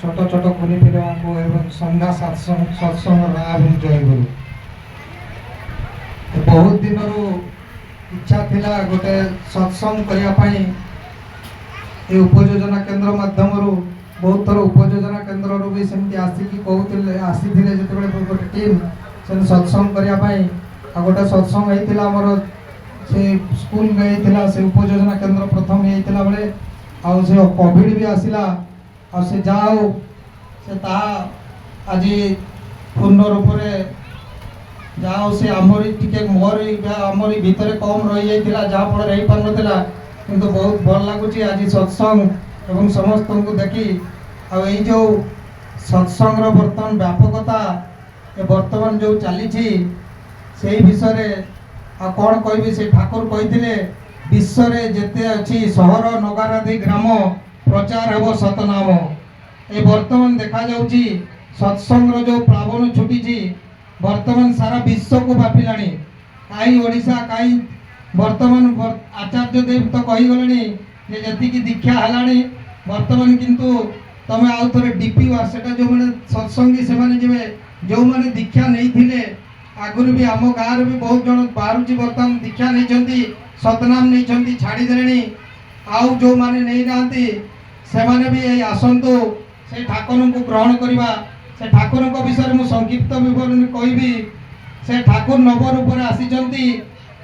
छोट छोट कुनी पिलाଙ୍କୁ ଏବଂ संध्या सत्संग राम जयगुरु बहुत दिन इच्छा थिला गोटे सत्संग करने उपयोजना केन्द्र माध्यम बहुत थर उपयोजना केन्द्र भी सेमती आसिकी कहते आसी जो गोटे टीम से सत्संग करने गोटे सत्संग होता आमर से स्कूल में से उपयोजना केन्द्र प्रथम होता बेले आउ से कोविड भी आसला आ से जाओ से आज पूर्ण रूप से जाओ से आमरी टिके आमरी भितर कम रही जाता जहाँफल रही पार नाला किंतु बहुत भल लगुच आज सत्संग एवं समस्त को देखी आई जो सत्संग बर्तमान व्यापकता बर्तमान जो चली से विषय कौन कहि से ठाकुर कही विश्व में जेते अच्छी सहर नगरादि ग्राम प्रचार हेब सतनाम ए वर्तमान देखा जाउची सत्संग जो प्लावन छुटी वर्तमान सारा विश्व को व्यापिलानी कहीं ओडिशा कहीं वर्तमान आचार्य देव तो कहीगले जी दीक्षा है वर्तमान किंतु तुम आउ थे डीपी से जो मैंने सत्संगी से मैंने जीवे जो मैंने दीक्षा नहीं आगुरी भी आम गाँव भी बहुत जन बाहर बर्तमान दीक्षा नहीं सतनाम नहीं छाड़ीदे आउ जो मैंने नहीं नांती से माने भी यही आसतु से ठाकुर को ग्रहण करवा से ठाकुर विषय मुझे संक्षिप्त विवरण कहि से ठाकुर नव रूप आसी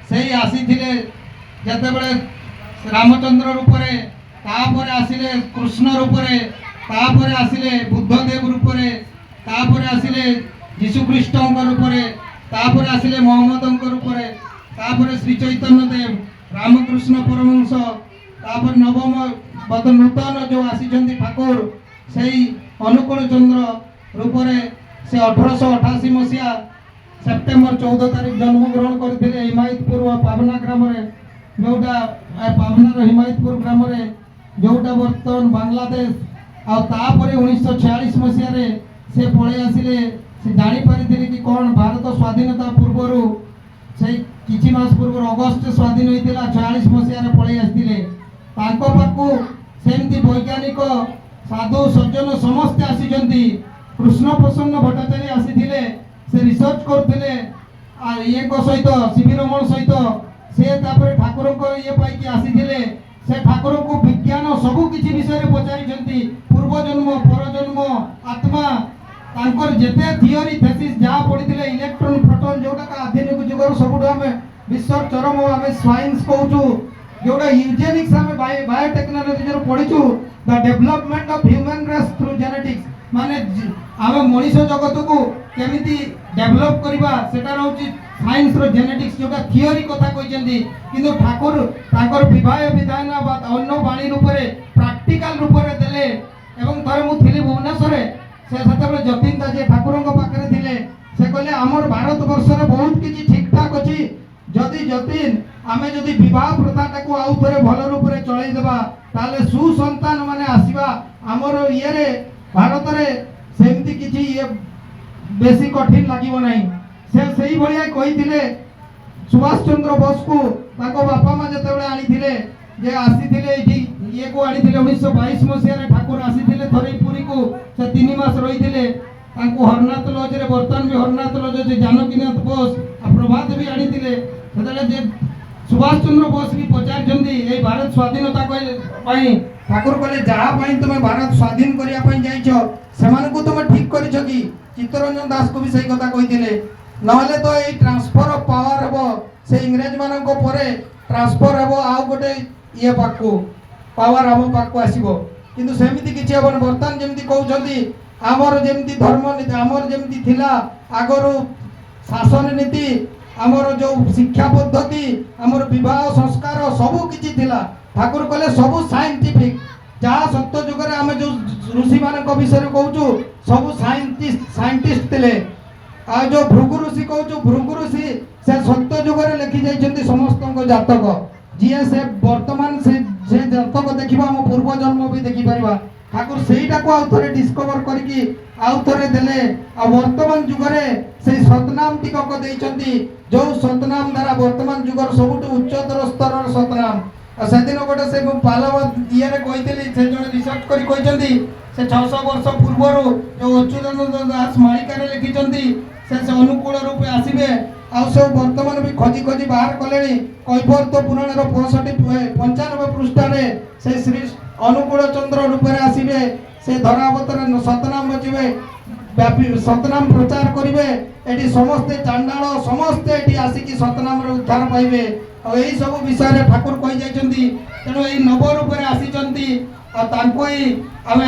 से आसी जिते बड़े रामचंद्र रूप तापर आसिले कृष्ण रूप तापर आसिले बुद्धदेव रूप तापर आसिले यीशुख्रीष्ट रूप तापर आसिले मोहम्मद रूप तापर श्री चैतन्य देव रामकृष्ण परमहंस तापर नवम नूतन जो आसी ठाकुर से अनुकूल चंद्र रूप से 1888 मसीहा सेप्टेम्बर 14 तारीख जन्म ग्रहण करते हिमायतपुर पावना ग्राम जोटा पावनार हिमायतपुर ग्राम जोटा बर्तमान बांग्लादेश आपर 1946 मसीह से पलि आसिले से जापारी कि कौन भारत स्वाधीनता पूर्वर से किछि मास पूर्व अगस्ट स्वाधीन होता 46 मसीह पलि आसते पाखु सेमती वैज्ञानिक साधु सज्जन समस्ते आसी कृष्ण प्रसन्न भट्टाचार्य आसी से रिसर्च करते ये सहित शिविरमण सहित से ठाकुर ये पाई आसी से ठाकुर को विज्ञान सबू किसी विषय पचारि पूर्वजन्म परजन्म आत्मा तांकर जेते थियोरी थेसिस जहाँ पढ़ी इलेक्ट्रॉन प्रोटॉन जोटा आधुनिक जुगर सब आम विश्व चरम आम साइंस कहूँ जोटा यूजेनिक्स आम बायोटेक्नोलॉजी पढ़ीचु the development of human race through genetics माने आम मनीष जगत को केमिति डेवलप करवा सेटा रहउची साइंस रो जेनेटिक्स जोटा थियोरी कथा कहचंदी किंतु ठाकुर ताकर विवाह विधान अन्य वाणी रूप में प्रैक्टिकल रूप में देले एवं थरे मु थिली भुवनेश्वर से सेतबे जतिन दाजे ठाकुर पाखे थिले से कहले आमर भारत वर्ष रे बहुत किछि ठीक ठाक अछि जदि जतिन आमे जदि विवाह प्रथा को आउ थरे भल रूप में चलाई देबा ताले सुसंतान माने आसीबा आमर ये रे भारत रे सेमती किछि ये बेसी कठिन लागिबो नहीं से सही भलिया कहिथिले सुभाष चंद्र बोस को ताको बापा मा जतेबे आनिथिले जे आसीथिले एठी ये को आनिथिले 1922 मसिया रे ठाकुर आसीथिले थरे पुरी को से 3 मास रहिथिले तांको हरनाथ लॉज रे बर्तमान भी हरनाथ लॉज जे जानकीनाथ बोस आ प्रभात भी आनिथिले सेतले जे सुभाष चंद्र बोस भी पचार जंदी ए भारत स्वाधीनता पई ठाकुर कहले जहाँ पाई तुम भारत स्वाधीन करिया पई जाइछो सेमान को तुम ठीक करिछो कि चित्तरंजन दास को भी सही कथा कहिथिले नहले तो ए ट्रांसफर ऑफ पावर हेबो से इंग्रेज मानन को परे ट्रांसफर हेबो आउ गोटे ये पाकू पावर हम पाकू आसीबो किंतु सेमिति किछि हेबन बर्तमान जेमति कहउछंती आमर जेमति धर्म नीति आमर जेमति थिला आगरो शासन नीति आमर जो शिक्षा पद्धति आमर विवाह संस्कार सबू किछि थिला ठाकुर कहले सबू साइंटिफिक जहाँ सत्य जुगर आम जो ऋषि मान विषय कहूँ सबू साइंटिस्ट थे आ जो भृगु ऋषि कहूँ भृगु ऋषि से सत्य जुगर लिखि जाइछन्ति समस्त जातक जी से वर्तमान से जातक देखा आम पूर्व जन्म भी देखिपर ठाकुर सेटा को आउ थे डिस्कवर करके आउ थे देले आ वर्तमान जुगरे से सतनाम टिकक देइछन्ति जो सतनाम द्वारा वर्तमान जुगर सबुठ उच्चतर स्तर सतनाम से दिन गोटे से पालव ये कही से जो रिसर्च कर से 600 वर्ष पूर्व जो अच्युतानंद दास मालिकार लिखिं से अनुकूल रूपे आसवे आउ सब बर्तमान भी खोजी खोजी बाहर कले कैफर्त पुराण 95 पृष्ठारे से श्री अनुकूल चंद्र रूपे आसवे से धरावतर सतनाम बचिवे व्यापी सतनाम प्रचार करेंगे ये समस्ते चांडाल समस्ते ये आसिकी सतनाम उद्धार पाइबे और यही सब विषय ठाकुर कही जाइछन्ती तेणु यही नव रूप में आसी आम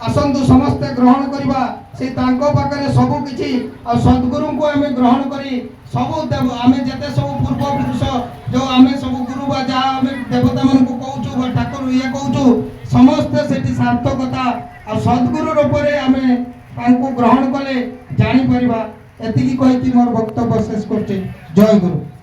आसतु समस्ते ग्रहण करवा से पाखे सबू किछि और सद्गुरु को आम ग्रहण करी सब आम जिते सब पूर्व पुरुष जो आम सब गुरु बा जहाँ आम देवता मान को कहूँ ठाकुर ये कहूँ समस्ते से सार्थकता और सद्गुरु रूप में आम ग्रहण कले जापर एति कही मोर वक्तव्य शेष कर जय गुरु।